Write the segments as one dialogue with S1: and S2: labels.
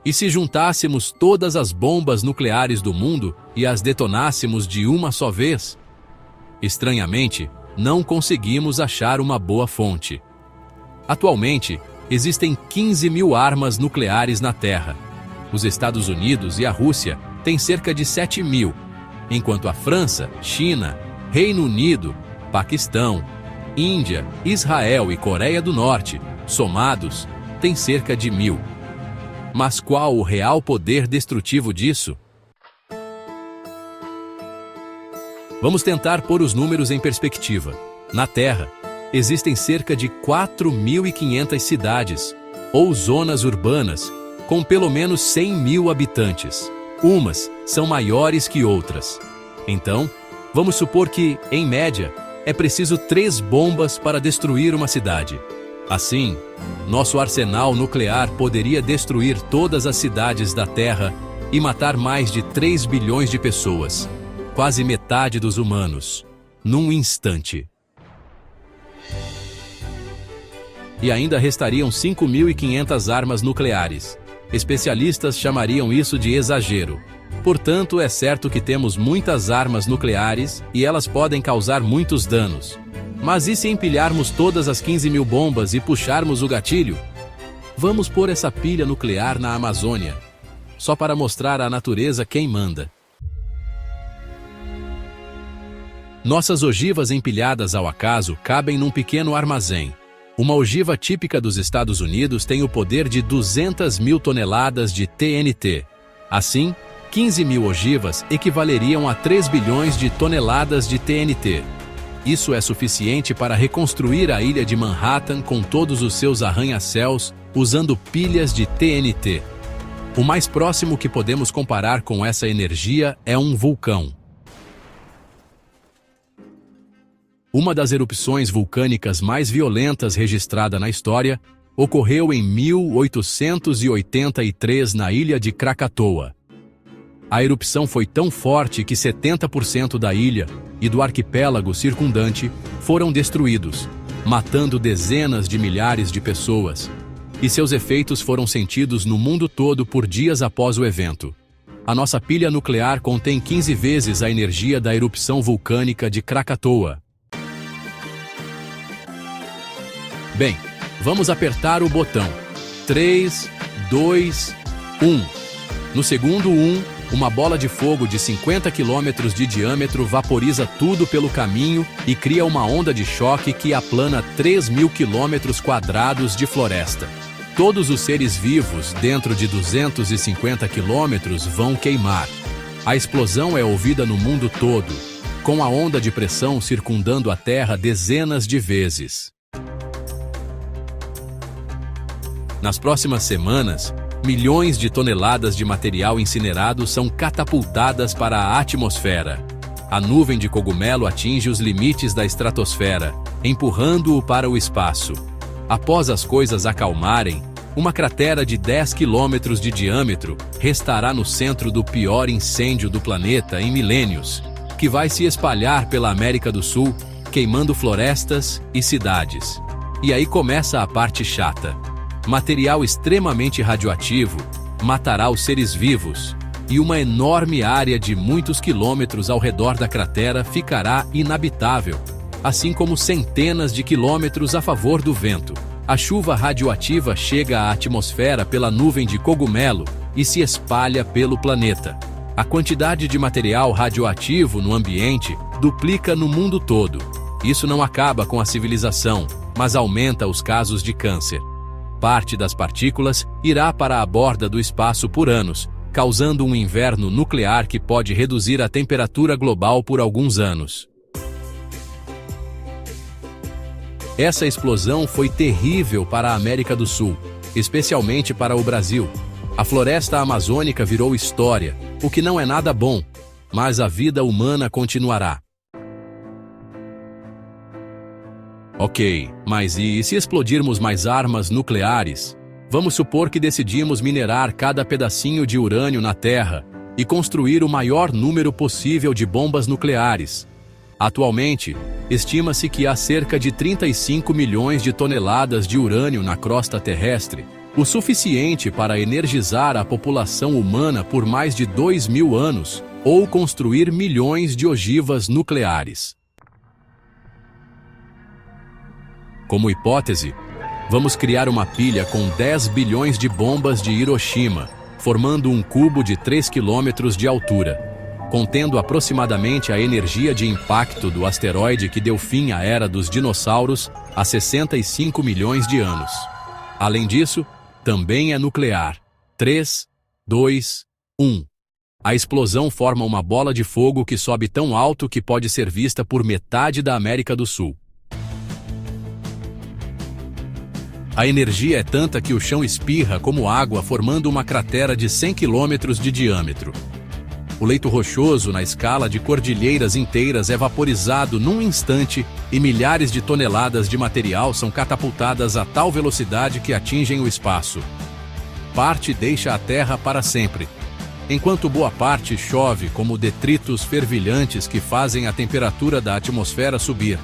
S1: E se juntássemos todas as bombas nucleares do mundo e as detonássemos de uma só vez? Estranhamente, não conseguimos achar uma boa fonte. Atualmente, existem 15.000 armas nucleares na Terra. Os Estados Unidos e a Rússia têm cerca de 7.000, enquanto a França, China, Reino Unido, Paquistão, Índia, Israel e Coreia do Norte, somados, têm cerca de 1.000. Mas qual o real poder destrutivo disso? Vamos tentar pôr os números em perspectiva. Na Terra, existem cerca de 4.500 cidades, ou zonas urbanas, com pelo menos 100.000 habitantes. Umas são maiores que outras. Então, vamos supor que, em média, é preciso 3 bombas para destruir uma cidade. Assim, nosso arsenal nuclear poderia destruir todas as cidades da Terra e matar mais de 3 bilhões de pessoas, quase metade dos humanos, num instante. E ainda restariam 5.500 armas nucleares. Especialistas chamariam isso de exagero. Portanto, é certo que temos muitas armas nucleares e elas podem causar muitos danos. Mas e se empilharmos todas as 15.000 bombas e puxarmos o gatilho? Vamos pôr essa pilha nuclear na Amazônia, só para mostrar à natureza quem manda. Nossas ogivas empilhadas ao acaso cabem num pequeno armazém. Uma ogiva típica dos Estados Unidos tem o poder de 200.000 toneladas de TNT. Assim, 15.000 ogivas equivaleriam a 3 bilhões de toneladas de TNT. Isso é suficiente para reconstruir a ilha de Manhattan com todos os seus arranha-céus usando pilhas de TNT. O mais próximo que podemos comparar com essa energia é um vulcão. Uma das erupções vulcânicas mais violentas registrada na história ocorreu em 1883 na ilha de Krakatoa. A erupção foi tão forte que 70% da ilha e do arquipélago circundante foram destruídos, matando dezenas de milhares de pessoas, e seus efeitos foram sentidos no mundo todo por dias após o evento. A nossa pilha nuclear contém 15 vezes a energia da erupção vulcânica de Krakatoa. Bem, vamos apertar o botão. 3, 2, 1. No segundo 1, uma bola de fogo de 50 km de diâmetro vaporiza tudo pelo caminho e cria uma onda de choque que aplana 3.000 km² de floresta. Todos os seres vivos dentro de 250 km vão queimar. A explosão é ouvida no mundo todo, com a onda de pressão circundando a Terra dezenas de vezes. Nas próximas semanas, milhões de toneladas de material incinerado são catapultadas para a atmosfera. A nuvem de cogumelo atinge os limites da estratosfera, empurrando-o para o espaço. Após as coisas acalmarem, uma cratera de 10 quilômetros de diâmetro restará no centro do pior incêndio do planeta em milênios, que vai se espalhar pela América do Sul, queimando florestas e cidades. E aí começa a parte chata. Material extremamente radioativo matará os seres vivos, e uma enorme área de muitos quilômetros ao redor da cratera ficará inabitável, assim como centenas de quilômetros a favor do vento. A chuva radioativa chega à atmosfera pela nuvem de cogumelo e se espalha pelo planeta. A quantidade de material radioativo no ambiente duplica no mundo todo. Isso não acaba com a civilização, mas aumenta os casos de câncer. Parte das partículas irá para a borda do espaço por anos, causando um inverno nuclear que pode reduzir a temperatura global por alguns anos. Essa explosão foi terrível para a América do Sul, especialmente para o Brasil. A floresta amazônica virou história, o que não é nada bom, mas a vida humana continuará. Ok, mas e se explodirmos mais armas nucleares? Vamos supor que decidimos minerar cada pedacinho de urânio na Terra e construir o maior número possível de bombas nucleares. Atualmente, estima-se que há cerca de 35 milhões de toneladas de urânio na crosta terrestre, o suficiente para energizar a população humana por mais de 2.000 anos ou construir milhões de ogivas nucleares. Como hipótese, vamos criar uma pilha com 10 bilhões de bombas de Hiroshima, formando um cubo de 3 quilômetros de altura, contendo aproximadamente a energia de impacto do asteroide que deu fim à era dos dinossauros há 65 milhões de anos. Além disso, também é nuclear. 3, 2, 1. A explosão forma uma bola de fogo que sobe tão alto que pode ser vista por metade da América do Sul. A energia é tanta que o chão espirra como água, formando uma cratera de 100 quilômetros de diâmetro. O leito rochoso na escala de cordilheiras inteiras é vaporizado num instante e milhares de toneladas de material são catapultadas a tal velocidade que atingem o espaço. Parte deixa a Terra para sempre, enquanto boa parte chove como detritos fervilhantes que fazem a temperatura da atmosfera subir,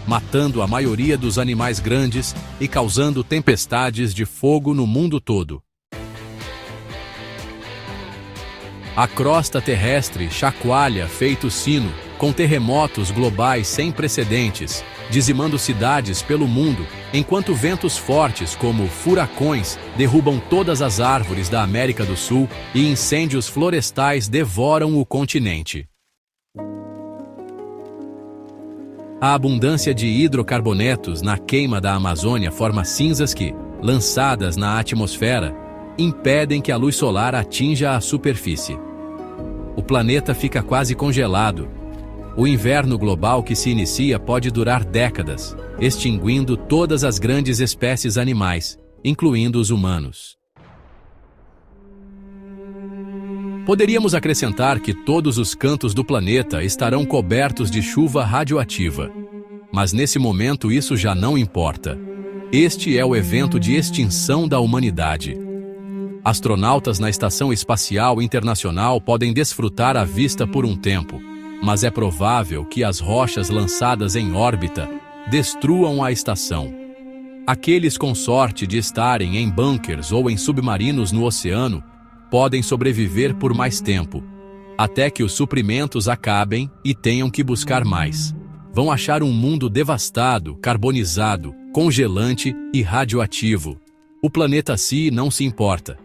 S1: matando a maioria dos animais grandes e causando tempestades de fogo no mundo todo. A crosta terrestre chacoalha feito sino, com terremotos globais sem precedentes, dizimando cidades pelo mundo, enquanto ventos fortes como furacões derrubam todas as árvores da América do Sul e incêndios florestais devoram o continente. A abundância de hidrocarbonetos na queima da Amazônia forma cinzas que, lançadas na atmosfera, impedem que a luz solar atinja a superfície. O planeta fica quase congelado. O inverno global que se inicia pode durar décadas, extinguindo todas as grandes espécies animais, incluindo os humanos. Poderíamos acrescentar que todos os cantos do planeta estarão cobertos de chuva radioativa. Mas nesse momento isso já não importa. Este é o evento de extinção da humanidade. Astronautas na Estação Espacial Internacional podem desfrutar a vista por um tempo, mas é provável que as rochas lançadas em órbita destruam a estação. Aqueles com sorte de estarem em bunkers ou em submarinos no oceano podem sobreviver por mais tempo, até que os suprimentos acabem e tenham que buscar mais. Vão achar um mundo devastado, carbonizado, congelante e radioativo. O planeta Si não se importa.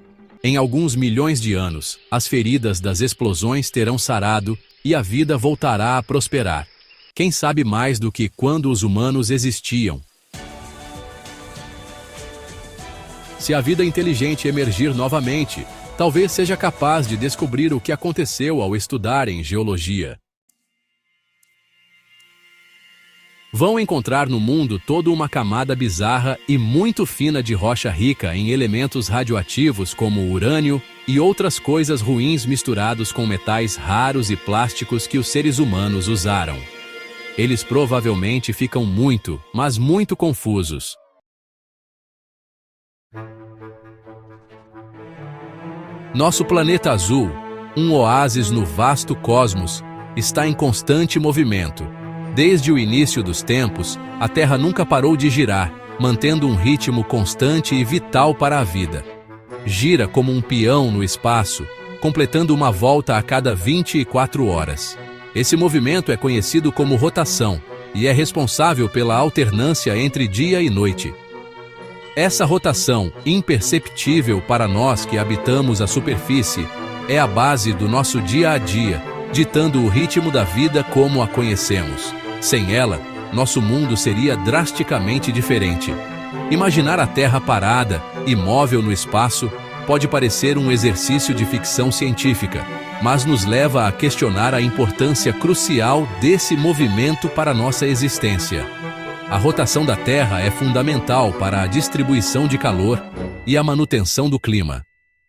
S1: Em alguns milhões de anos, as feridas das explosões terão sarado e a vida voltará a prosperar. Quem sabe mais do que quando os humanos existiam? Se a vida inteligente emergir novamente, talvez seja capaz de descobrir o que aconteceu ao estudar em geologia. Vão encontrar no mundo toda uma camada bizarra e muito fina de rocha rica em elementos radioativos como urânio e outras coisas ruins misturados com metais raros e plásticos que os seres humanos usaram. Eles provavelmente ficam muito, mas muito confusos. Nosso planeta azul, um oásis no vasto cosmos, está em constante movimento. Desde o início dos tempos, a Terra nunca parou de girar, mantendo um ritmo constante e vital para a vida. Gira como um peão no espaço, completando uma volta a cada 24 horas. Esse movimento é conhecido como rotação e é responsável pela alternância entre dia e noite. Essa rotação, imperceptível para nós que habitamos a superfície, é a base do nosso dia a dia, ditando o ritmo da vida como a conhecemos. Sem ela, nosso mundo seria drasticamente diferente. Imaginar a Terra parada, imóvel no espaço, pode parecer um exercício de ficção científica, mas nos leva a questionar a importância crucial desse movimento para nossa existência. A rotação da Terra é fundamental para a distribuição de calor e a manutenção do clima.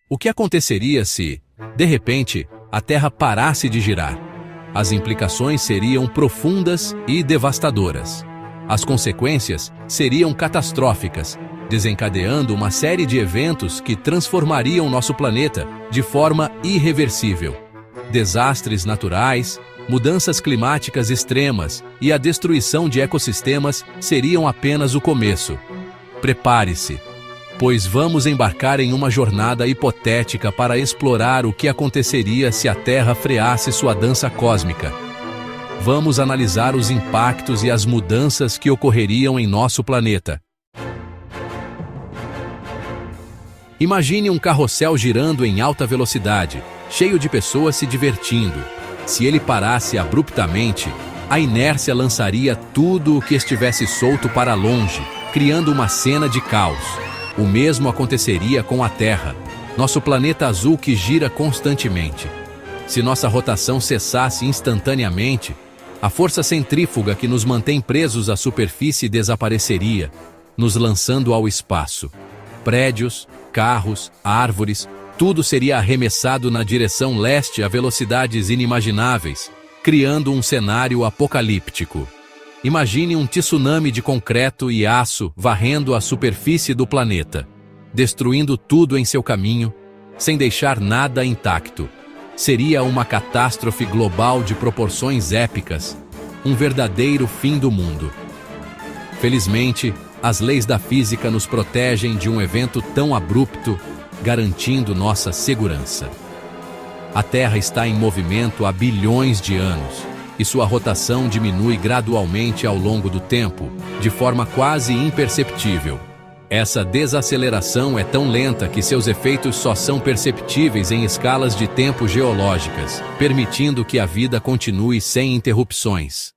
S1: O que aconteceria se, de repente, a Terra parasse de girar? As implicações seriam profundas e devastadoras. As consequências seriam catastróficas, desencadeando uma série de eventos que transformariam nosso planeta de forma irreversível. Desastres naturais, mudanças climáticas extremas e a destruição de ecossistemas seriam apenas o começo. Prepare-se, pois vamos embarcar em uma jornada hipotética para explorar o que aconteceria se a Terra freasse sua dança cósmica. Vamos analisar os impactos e as mudanças que ocorreriam em nosso planeta. Imagine um carrossel girando em alta velocidade, cheio de pessoas se divertindo. Se ele parasse abruptamente, a inércia lançaria tudo o que estivesse solto para longe, criando uma cena de caos. O mesmo aconteceria com a Terra, nosso planeta azul que gira constantemente. Se nossa rotação cessasse instantaneamente, a força centrífuga que nos mantém presos à superfície desapareceria, nos lançando ao espaço. Prédios, carros, árvores, tudo seria arremessado na direção leste a velocidades inimagináveis, criando um cenário apocalíptico. Imagine um tsunami de concreto e aço varrendo a superfície do planeta, destruindo tudo em seu caminho, sem deixar nada intacto. Seria uma catástrofe global de proporções épicas, um verdadeiro fim do mundo. Felizmente, as leis da física nos protegem de um evento tão abrupto, garantindo nossa segurança. A Terra está em movimento há bilhões de anos, e sua rotação diminui gradualmente ao longo do tempo, de forma quase imperceptível. Essa desaceleração é tão lenta que seus efeitos só são perceptíveis em escalas de tempo geológicas, permitindo que a vida continue sem interrupções.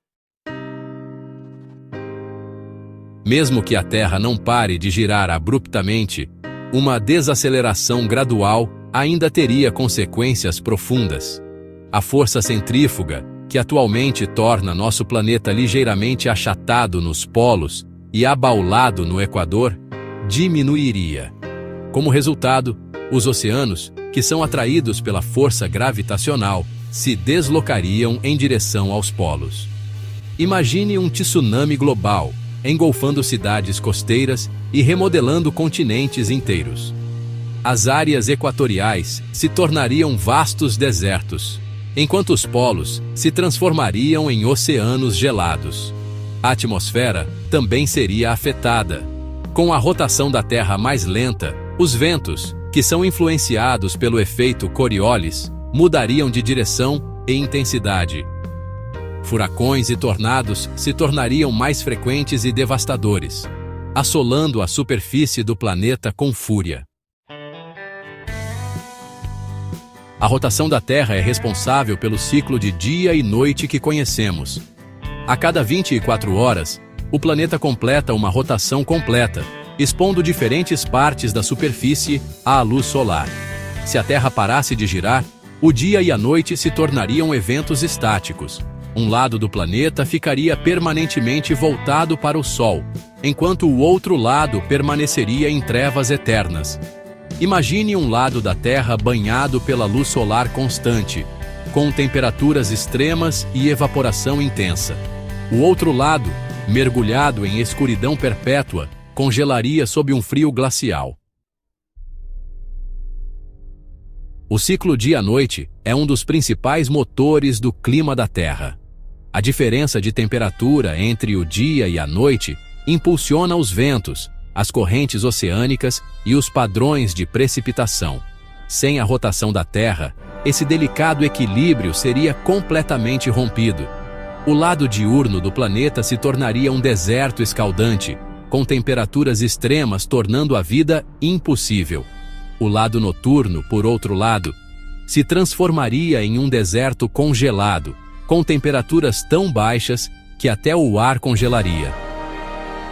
S1: Mesmo que a Terra não pare de girar abruptamente, uma desaceleração gradual ainda teria consequências profundas. A força centrífuga, que atualmente torna nosso planeta ligeiramente achatado nos polos e abaulado no Equador, diminuiria. Como resultado, os oceanos, que são atraídos pela força gravitacional, se deslocariam em direção aos polos. Imagine um tsunami global, engolfando cidades costeiras e remodelando continentes inteiros. As áreas equatoriais se tornariam vastos desertos, enquanto os polos se transformariam em oceanos gelados. A atmosfera também seria afetada. Com a rotação da Terra mais lenta, os ventos, que são influenciados pelo efeito Coriolis, mudariam de direção e intensidade. Furacões e tornados se tornariam mais frequentes e devastadores, assolando a superfície do planeta com fúria. A rotação da Terra é responsável pelo ciclo de dia e noite que conhecemos. A cada 24 horas, o planeta completa uma rotação completa, expondo diferentes partes da superfície à luz solar. Se a Terra parasse de girar, o dia e a noite se tornariam eventos estáticos. Um lado do planeta ficaria permanentemente voltado para o Sol, enquanto o outro lado permaneceria em trevas eternas. Imagine um lado da Terra banhado pela luz solar constante, com temperaturas extremas e evaporação intensa. O outro lado, mergulhado em escuridão perpétua, congelaria sob um frio glacial. O ciclo dia-noite é um dos principais motores do clima da Terra. A diferença de temperatura entre o dia e a noite impulsiona os ventos, as correntes oceânicas e os padrões de precipitação. Sem a rotação da Terra, esse delicado equilíbrio seria completamente rompido. O lado diurno do planeta se tornaria um deserto escaldante, com temperaturas extremas tornando a vida impossível. O lado noturno, por outro lado, se transformaria em um deserto congelado, com temperaturas tão baixas que até o ar congelaria.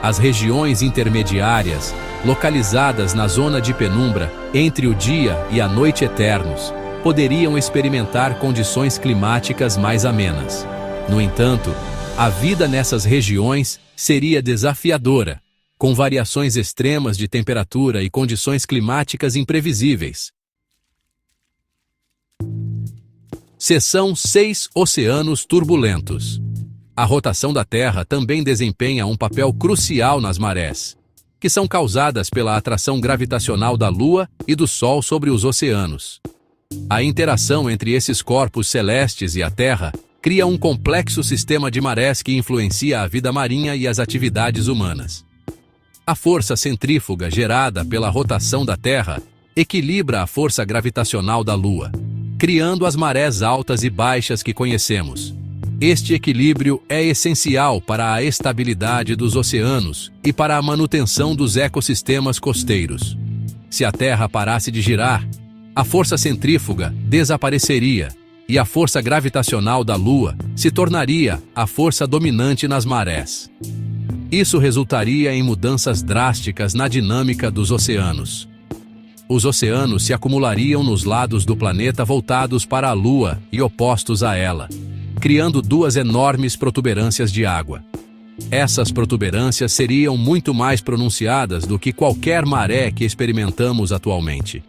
S1: As regiões intermediárias, localizadas na zona de penumbra entre o dia e a noite eternos, poderiam experimentar condições climáticas mais amenas. No entanto, a vida nessas regiões seria desafiadora, com variações extremas de temperatura e condições climáticas imprevisíveis. Seção 6: Oceanos turbulentos. A rotação da Terra também desempenha um papel crucial nas marés, que são causadas pela atração gravitacional da Lua e do Sol sobre os oceanos. A interação entre esses corpos celestes e a Terra cria um complexo sistema de marés que influencia a vida marinha e as atividades humanas. A força centrífuga gerada pela rotação da Terra equilibra a força gravitacional da Lua, criando as marés altas e baixas que conhecemos. Este equilíbrio é essencial para a estabilidade dos oceanos e para a manutenção dos ecossistemas costeiros. Se a Terra parasse de girar, a força centrífuga desapareceria e a força gravitacional da Lua se tornaria a força dominante nas marés. Isso resultaria em mudanças drásticas na dinâmica dos oceanos. Os oceanos se acumulariam nos lados do planeta voltados para a Lua e opostos a ela, criando duas enormes protuberâncias de água. Essas protuberâncias seriam muito mais pronunciadas do que qualquer maré que experimentamos atualmente.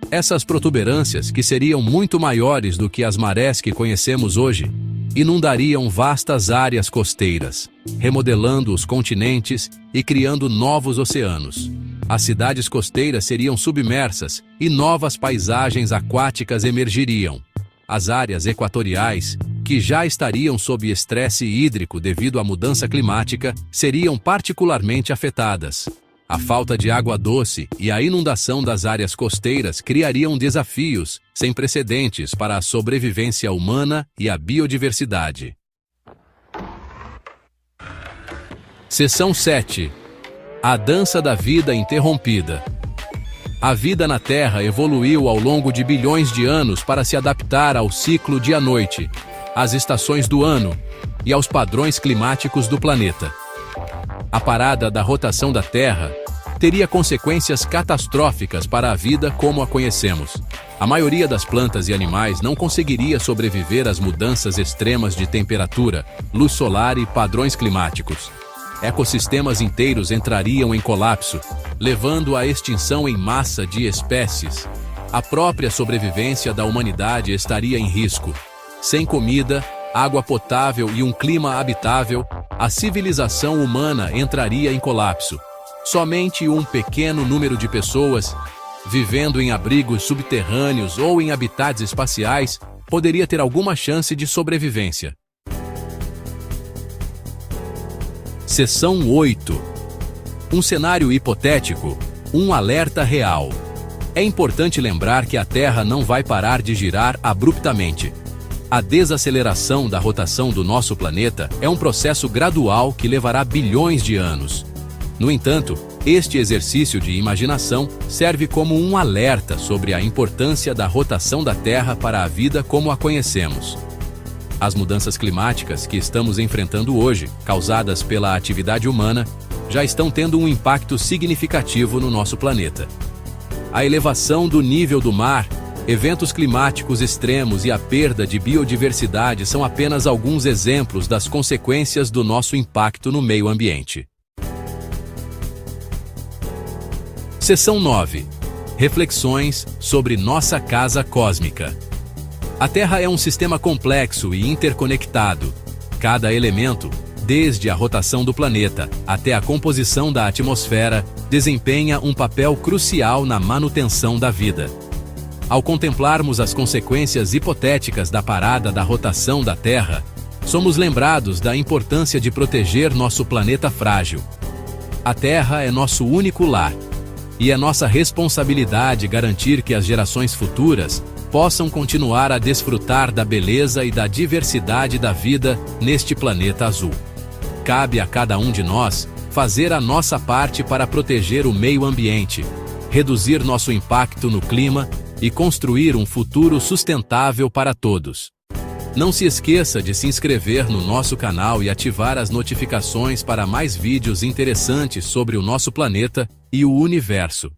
S1: Essas protuberâncias, que seriam muito maiores do que as marés que conhecemos hoje, inundariam vastas áreas costeiras, remodelando os continentes e criando novos oceanos. As cidades costeiras seriam submersas e novas paisagens aquáticas emergiriam. As áreas equatoriais, que já estariam sob estresse hídrico devido à mudança climática, seriam particularmente afetadas. A falta de água doce e a inundação das áreas costeiras criariam desafios sem precedentes para a sobrevivência humana e a biodiversidade. Seção 7. A dança da vida interrompida. A vida na Terra evoluiu ao longo de bilhões de anos para se adaptar ao ciclo dia-noite, às estações do ano e aos padrões climáticos do planeta. A parada da rotação da Terra teria consequências catastróficas para a vida como a conhecemos. A maioria das plantas e animais não conseguiria sobreviver às mudanças extremas de temperatura, luz solar e padrões climáticos. Ecossistemas inteiros entrariam em colapso, levando à extinção em massa de espécies. A própria sobrevivência da humanidade estaria em risco. Sem comida, água potável e um clima habitável, a civilização humana entraria em colapso. Somente um pequeno número de pessoas, vivendo em abrigos subterrâneos ou em habitats espaciais, poderia ter alguma chance de sobrevivência. Seção 8. Um cenário hipotético, um alerta real. É importante lembrar que a Terra não vai parar de girar abruptamente. A desaceleração da rotação do nosso planeta é um processo gradual que levará bilhões de anos. No entanto, este exercício de imaginação serve como um alerta sobre a importância da rotação da Terra para a vida como a conhecemos. As mudanças climáticas que estamos enfrentando hoje, causadas pela atividade humana, já estão tendo um impacto significativo no nosso planeta. A elevação do nível do mar, eventos climáticos extremos e a perda de biodiversidade são apenas alguns exemplos das consequências do nosso impacto no meio ambiente. Seção 9. Reflexões sobre nossa casa cósmica. A Terra é um sistema complexo e interconectado. Cada elemento, desde a rotação do planeta até a composição da atmosfera, desempenha um papel crucial na manutenção da vida. Ao contemplarmos as consequências hipotéticas da parada da rotação da Terra, somos lembrados da importância de proteger nosso planeta frágil. A Terra é nosso único lar, e é nossa responsabilidade garantir que as gerações futuras possam continuar a desfrutar da beleza e da diversidade da vida neste planeta azul. Cabe a cada um de nós fazer a nossa parte para proteger o meio ambiente, reduzir nosso impacto no clima e construir um futuro sustentável para todos. Não se esqueça de se inscrever no nosso canal e ativar as notificações para mais vídeos interessantes sobre o nosso planeta e o universo.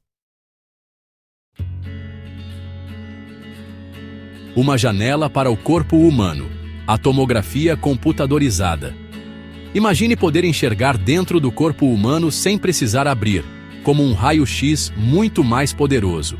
S1: Uma janela para o corpo humano. A tomografia computadorizada. Imagine poder enxergar dentro do corpo humano sem precisar abrir, como um raio-x muito mais poderoso.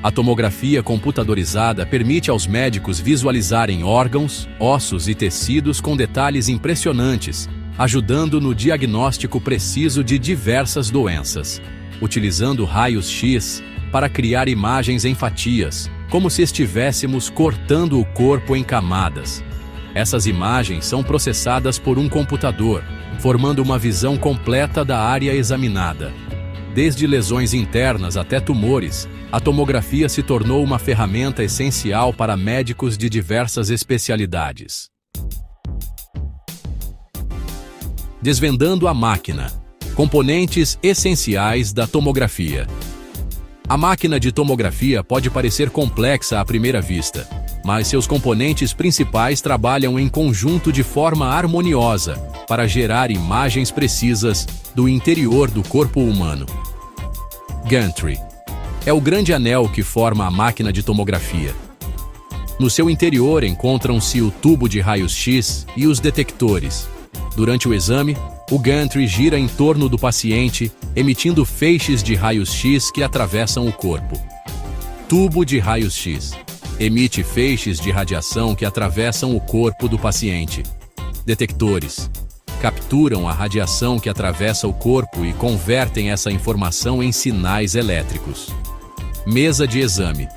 S1: A tomografia computadorizada permite aos médicos visualizarem órgãos, ossos e tecidos com detalhes impressionantes, ajudando no diagnóstico preciso de diversas doenças. Utilizando raios-x para criar imagens em fatias, como se estivéssemos cortando o corpo em camadas. Essas imagens são processadas por um computador, formando uma visão completa da área examinada. Desde lesões internas até tumores, a tomografia se tornou uma ferramenta essencial para médicos de diversas especialidades. Desvendando a máquina. Componentes essenciais da tomografia. A máquina de tomografia pode parecer complexa à primeira vista, mas seus componentes principais trabalham em conjunto de forma harmoniosa para gerar imagens precisas do interior do corpo humano. Gantry é o grande anel que forma a máquina de tomografia. No seu interior encontram-se o tubo de raios-x e os detectores. Durante o exame, o gantry gira em torno do paciente, emitindo feixes de raios-x que atravessam o corpo. Tubo de raios-x emite feixes de radiação que atravessam o corpo do paciente. Detectores capturam a radiação que atravessa o corpo e convertem essa informação em sinais elétricos. Mesa de exame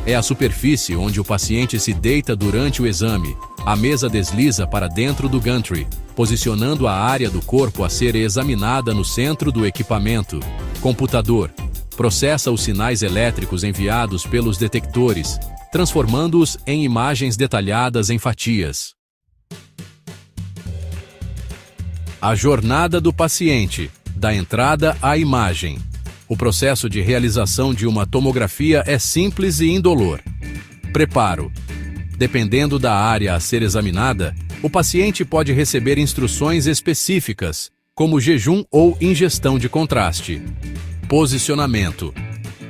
S1: é a superfície onde o paciente se deita durante o exame. A mesa desliza para dentro do gantry, posicionando a área do corpo a ser examinada no centro do equipamento. Computador processa os sinais elétricos enviados pelos detectores, transformando-os em imagens detalhadas em fatias. A jornada do paciente, da entrada à imagem. O processo de realização de uma tomografia é simples e indolor. Preparo. Dependendo da área a ser examinada, o paciente pode receber instruções específicas, como jejum ou ingestão de contraste. Posicionamento.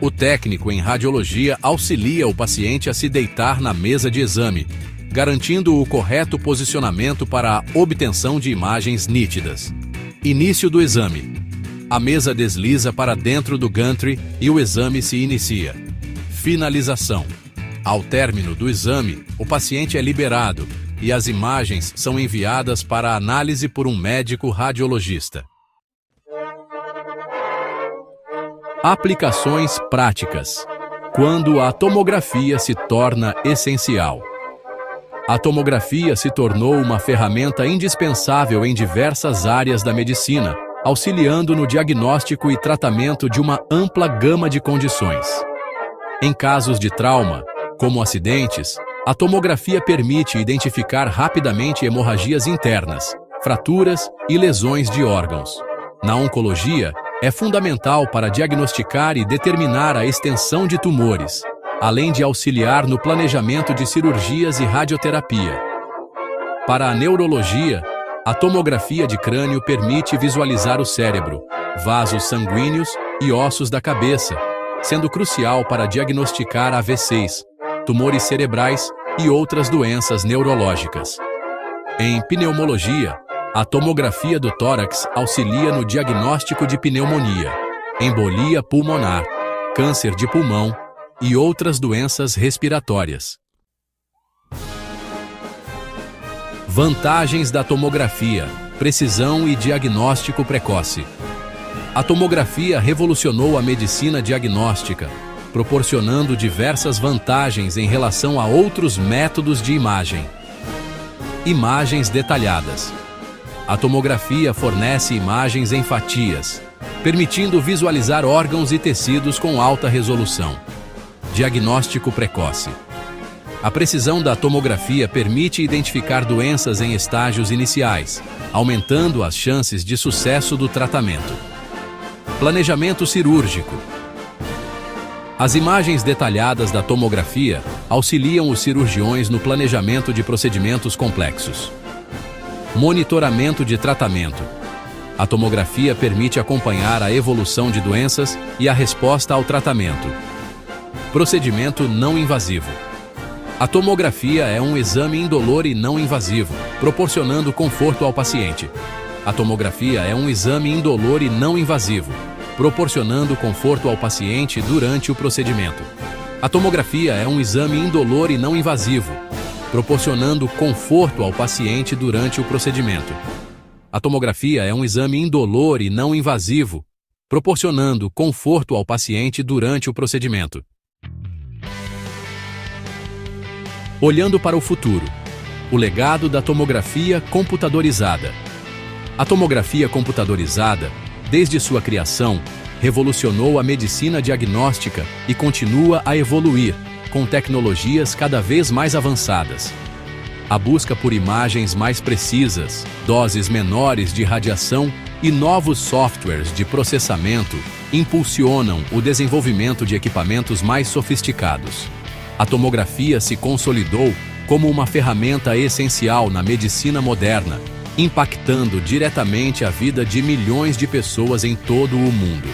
S1: O técnico em radiologia auxilia o paciente a se deitar na mesa de exame, garantindo o correto posicionamento para a obtenção de imagens nítidas. Início do exame. A mesa desliza para dentro do gantry e o exame se inicia. Finalização. Ao término do exame, o paciente é liberado e as imagens são enviadas para análise por um médico radiologista. Aplicações práticas. Quando a tomografia se torna essencial. A tomografia se tornou uma ferramenta indispensável em diversas áreas da medicina, auxiliando no diagnóstico e tratamento de uma ampla gama de condições. Em casos de trauma, como acidentes, a tomografia permite identificar rapidamente hemorragias internas, fraturas e lesões de órgãos. Na oncologia, é fundamental para diagnosticar e determinar a extensão de tumores, além de auxiliar no planejamento de cirurgias e radioterapia. Para a neurologia, a tomografia de crânio permite visualizar o cérebro, vasos sanguíneos e ossos da cabeça, sendo crucial para diagnosticar AVCs, tumores cerebrais e outras doenças neurológicas. Em pneumologia, a tomografia do tórax auxilia no diagnóstico de pneumonia, embolia pulmonar, câncer de pulmão e outras doenças respiratórias. Vantagens da tomografia: precisão e diagnóstico precoce. A tomografia revolucionou a medicina diagnóstica, proporcionando diversas vantagens em relação a outros métodos de imagem. Imagens detalhadas. A tomografia fornece imagens em fatias, permitindo visualizar órgãos e tecidos com alta resolução. Diagnóstico precoce. A precisão da tomografia permite identificar doenças em estágios iniciais, aumentando as chances de sucesso do tratamento. Planejamento cirúrgico. As imagens detalhadas da tomografia auxiliam os cirurgiões no planejamento de procedimentos complexos. Monitoramento de tratamento. A tomografia permite acompanhar a evolução de doenças e a resposta ao tratamento. Procedimento não invasivo. A tomografia é um exame indolor e não invasivo, proporcionando conforto ao paciente. A tomografia é um exame indolor e não invasivo, proporcionando conforto ao paciente durante o procedimento. A tomografia é um exame indolor e não invasivo, proporcionando conforto ao paciente durante o procedimento. A tomografia é um exame indolor e não invasivo, proporcionando conforto ao paciente durante o procedimento. Olhando para o futuro. O legado da tomografia computadorizada. A tomografia computadorizada, desde sua criação, revolucionou a medicina diagnóstica e continua a evoluir, com tecnologias cada vez mais avançadas. A busca por imagens mais precisas, doses menores de radiação e novos softwares de processamento impulsionam o desenvolvimento de equipamentos mais sofisticados. A tomografia se consolidou como uma ferramenta essencial na medicina moderna, impactando diretamente a vida de milhões de pessoas em todo o mundo.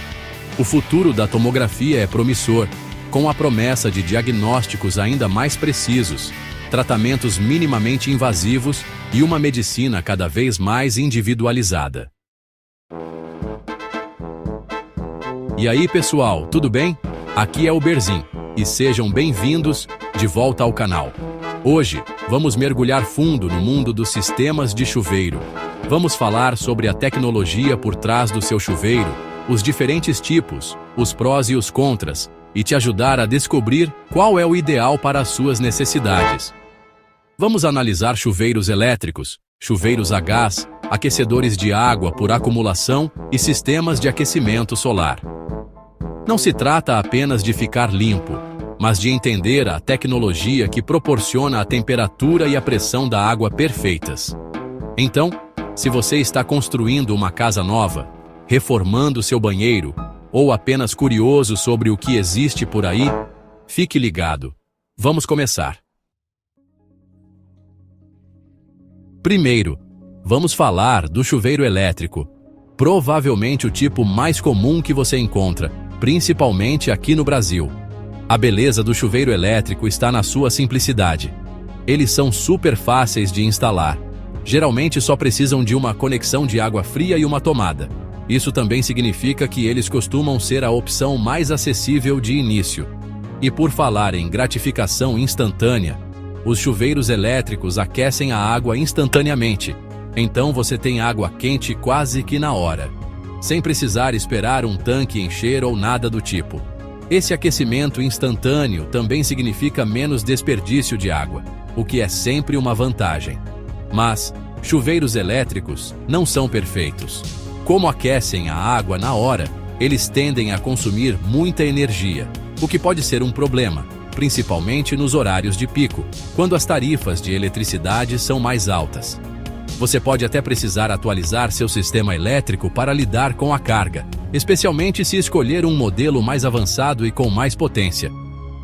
S1: O futuro da tomografia é promissor, com a promessa de diagnósticos ainda mais precisos, tratamentos minimamente invasivos e uma medicina cada vez mais individualizada. E aí, pessoal, tudo bem? Aqui é o Berzin, e sejam bem-vindos de volta ao canal. Hoje, vamos mergulhar fundo no mundo dos sistemas de chuveiro. Vamos falar sobre a tecnologia por trás do seu chuveiro, os diferentes tipos, os prós e os contras, e te ajudar a descobrir qual é o ideal para as suas necessidades. Vamos analisar chuveiros elétricos, chuveiros a gás, aquecedores de água por acumulação e sistemas de aquecimento solar. Não se trata apenas de ficar limpo, mas de entender a tecnologia que proporciona a temperatura e a pressão da água perfeitas. Então, se você está construindo uma casa nova, reformando seu banheiro, ou apenas curioso sobre o que existe por aí, fique ligado. Vamos começar. Primeiro, vamos falar do chuveiro elétrico, provavelmente o tipo mais comum que você encontra, principalmente aqui no Brasil. A beleza do chuveiro elétrico está na sua simplicidade. Eles são super fáceis de instalar. Geralmente só precisam de uma conexão de água fria e uma tomada. Isso também significa que eles costumam ser a opção mais acessível de início. E por falar em gratificação instantânea, os chuveiros elétricos aquecem a água instantaneamente. Então você tem água quente quase que na hora, sem precisar esperar um tanque encher ou nada do tipo. Esse aquecimento instantâneo também significa menos desperdício de água, o que é sempre uma vantagem. Mas chuveiros elétricos não são perfeitos. Como aquecem a água na hora, eles tendem a consumir muita energia, o que pode ser um problema, principalmente nos horários de pico, quando as tarifas de eletricidade são mais altas. Você pode até precisar atualizar seu sistema elétrico para lidar com a carga, especialmente se escolher um modelo mais avançado e com mais potência.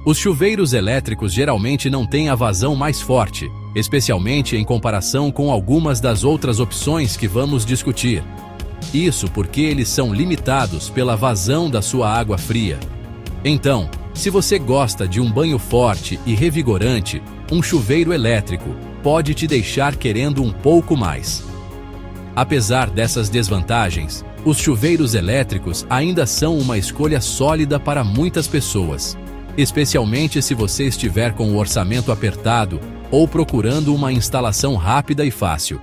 S1: Os chuveiros elétricos geralmente não têm a vazão mais forte, especialmente em comparação com algumas das outras opções que vamos discutir. Isso porque eles são limitados pela vazão da sua água fria. Então, se você gosta de um banho forte e revigorante, um chuveiro elétrico pode te deixar querendo um pouco mais. Apesar dessas desvantagens, os chuveiros elétricos ainda são uma escolha sólida para muitas pessoas, especialmente se você estiver com o orçamento apertado ou procurando uma instalação rápida e fácil.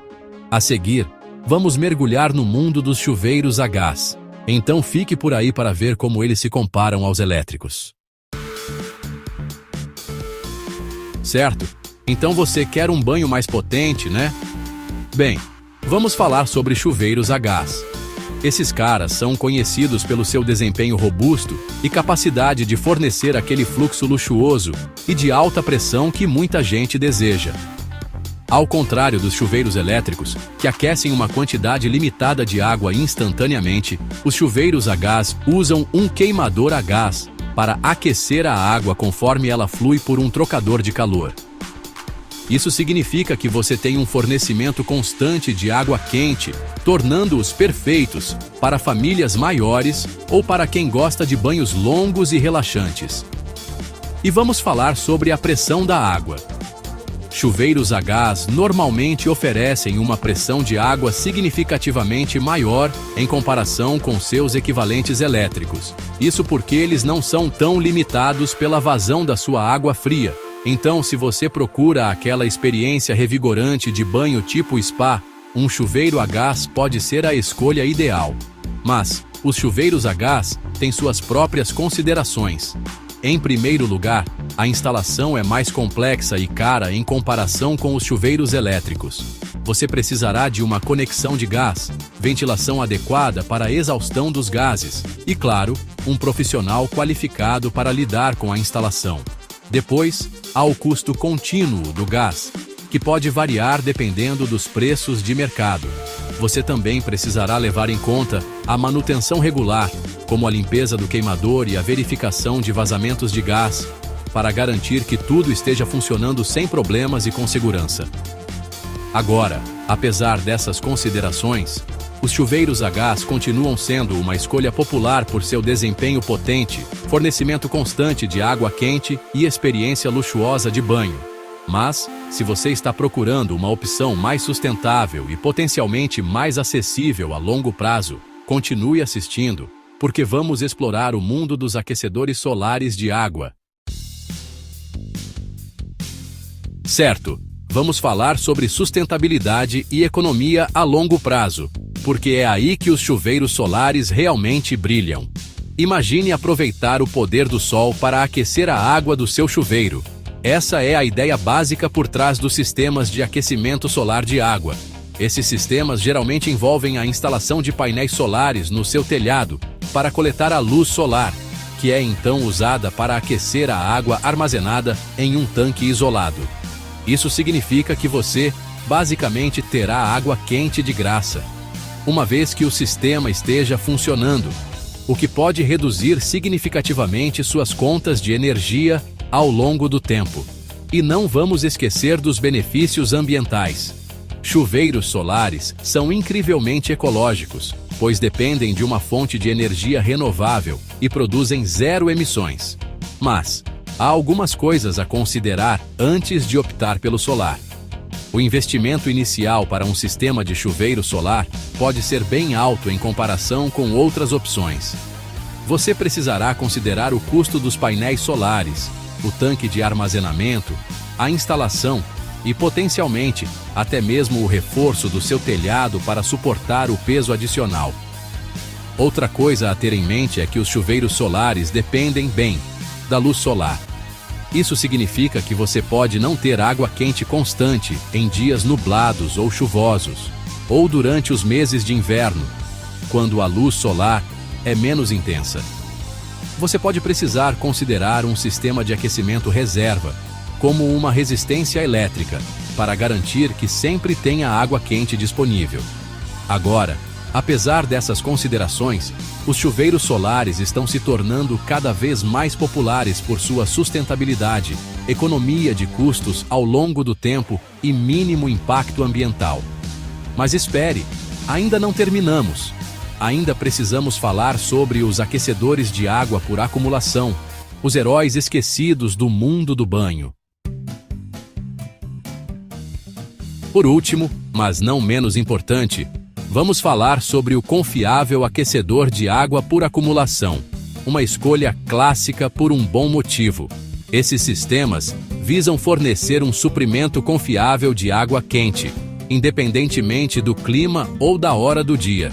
S1: A seguir, vamos mergulhar no mundo dos chuveiros a gás. Então fique por aí para ver como eles se comparam aos elétricos. Certo? Então você quer um banho mais potente, né? Bem, vamos falar sobre chuveiros a gás. Esses caras são conhecidos pelo seu desempenho robusto e capacidade de fornecer aquele fluxo luxuoso e de alta pressão que muita gente deseja. Ao contrário dos chuveiros elétricos, que aquecem uma quantidade limitada de água instantaneamente, os chuveiros a gás usam um queimador a gás para aquecer a água conforme ela flui por um trocador de calor. Isso significa que você tem um fornecimento constante de água quente, tornando-os perfeitos para famílias maiores ou para quem gosta de banhos longos e relaxantes. E vamos falar sobre a pressão da água. Chuveiros a gás normalmente oferecem uma pressão de água significativamente maior em comparação com seus equivalentes elétricos. Isso porque eles não são tão limitados pela vazão da sua água fria. Então, se você procura aquela experiência revigorante de banho tipo spa, um chuveiro a gás pode ser a escolha ideal. Mas os chuveiros a gás têm suas próprias considerações. Em primeiro lugar, a instalação é mais complexa e cara em comparação com os chuveiros elétricos. Você precisará de uma conexão de gás, ventilação adequada para a exaustão dos gases e, claro, um profissional qualificado para lidar com a instalação. Depois, há o custo contínuo do gás, que pode variar dependendo dos preços de mercado. Você também precisará levar em conta a manutenção regular, como a limpeza do queimador e a verificação de vazamentos de gás, para garantir que tudo esteja funcionando sem problemas e com segurança. Agora, apesar dessas considerações, os chuveiros a gás continuam sendo uma escolha popular por seu desempenho potente, fornecimento constante de água quente e experiência luxuosa de banho. Mas, se você está procurando uma opção mais sustentável e potencialmente mais acessível a longo prazo, continue assistindo, porque vamos explorar o mundo dos aquecedores solares de água. Certo, vamos falar sobre sustentabilidade e economia a longo prazo, porque é aí que os chuveiros solares realmente brilham. Imagine aproveitar o poder do sol para aquecer a água do seu chuveiro. Essa é a ideia básica por trás dos sistemas de aquecimento solar de água. Esses sistemas geralmente envolvem a instalação de painéis solares no seu telhado para coletar a luz solar, que é então usada para aquecer a água armazenada em um tanque isolado. Isso significa que você, basicamente, terá água quente de graça, uma vez que o sistema esteja funcionando, o que pode reduzir significativamente suas contas de energia ao longo do tempo. E não vamos esquecer dos benefícios ambientais. Chuveiros solares são incrivelmente ecológicos, pois dependem de uma fonte de energia renovável e produzem zero emissões. Mas há algumas coisas a considerar antes de optar pelo solar. O investimento inicial para um sistema de chuveiro solar pode ser bem alto em comparação com outras opções. Você precisará considerar o custo dos painéis solares, o tanque de armazenamento, a instalação e, potencialmente, até mesmo o reforço do seu telhado para suportar o peso adicional. Outra coisa a ter em mente é que os chuveiros solares dependem bem da luz solar. Isso significa que você pode não ter água quente constante em dias nublados ou chuvosos, ou durante os meses de inverno, quando a luz solar é menos intensa. Você pode precisar considerar um sistema de aquecimento reserva, como uma resistência elétrica, para garantir que sempre tenha água quente disponível. Agora, apesar dessas considerações, os chuveiros solares estão se tornando cada vez mais populares por sua sustentabilidade, economia de custos ao longo do tempo e mínimo impacto ambiental. Mas espere, ainda não terminamos. Ainda precisamos falar sobre os aquecedores de água por acumulação, os heróis esquecidos do mundo do banho. Por último, mas não menos importante, vamos falar sobre o confiável aquecedor de água por acumulação, uma escolha clássica por um bom motivo. Esses sistemas visam fornecer um suprimento confiável de água quente, independentemente do clima ou da hora do dia.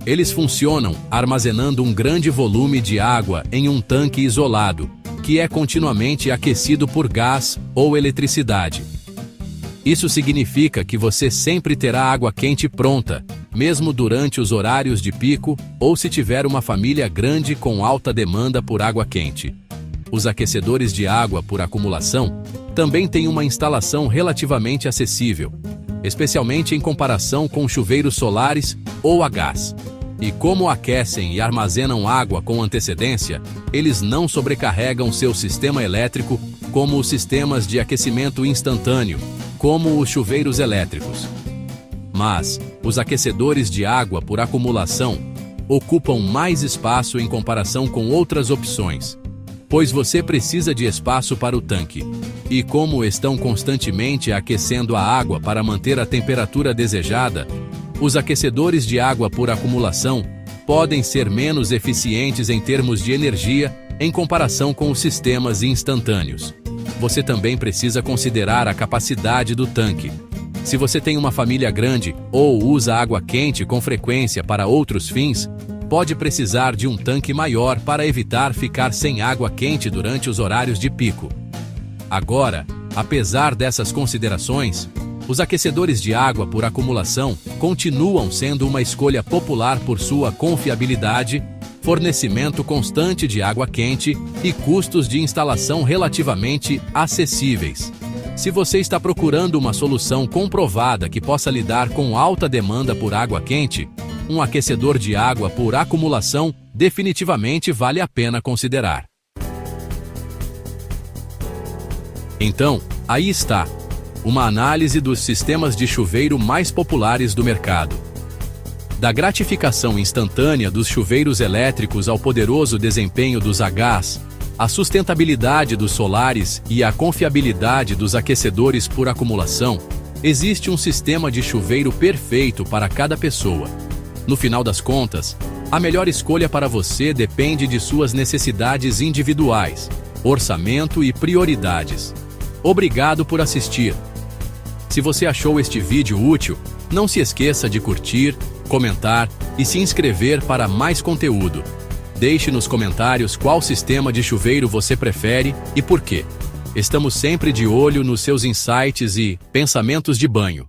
S1: Eles funcionam armazenando um grande volume de água em um tanque isolado, que é continuamente aquecido por gás ou eletricidade. Isso significa que você sempre terá água quente pronta, mesmo durante os horários de pico ou se tiver uma família grande com alta demanda por água quente. Os aquecedores de água por acumulação também têm uma instalação relativamente acessível, especialmente em comparação com chuveiros solares ou a gás. E como aquecem e armazenam água com antecedência, eles não sobrecarregam seu sistema elétrico como os sistemas de aquecimento instantâneo, como os chuveiros elétricos. Mas os aquecedores de água por acumulação ocupam mais espaço em comparação com outras opções, pois você precisa de espaço para o tanque. E como estão constantemente aquecendo a água para manter a temperatura desejada, os aquecedores de água por acumulação podem ser menos eficientes em termos de energia em comparação com os sistemas instantâneos. Você também precisa considerar a capacidade do tanque. Se você tem uma família grande ou usa água quente com frequência para outros fins, pode precisar de um tanque maior para evitar ficar sem água quente durante os horários de pico. Agora, apesar dessas considerações, os aquecedores de água por acumulação continuam sendo uma escolha popular por sua confiabilidade, fornecimento constante de água quente e custos de instalação relativamente acessíveis. Se você está procurando uma solução comprovada que possa lidar com alta demanda por água quente, um aquecedor de água por acumulação definitivamente vale a pena considerar. Então, aí está uma análise dos sistemas de chuveiro mais populares do mercado. Da gratificação instantânea dos chuveiros elétricos ao poderoso desempenho dos a gás, a sustentabilidade dos solares e a confiabilidade dos aquecedores por acumulação, existe um sistema de chuveiro perfeito para cada pessoa. No final das contas, a melhor escolha para você depende de suas necessidades individuais, orçamento e prioridades. Obrigado por assistir. Se você achou este vídeo útil, não se esqueça de curtir, comentar e se inscrever para mais conteúdo. Deixe nos comentários qual sistema de chuveiro você prefere e por quê. Estamos sempre de olho nos seus insights e pensamentos de banho.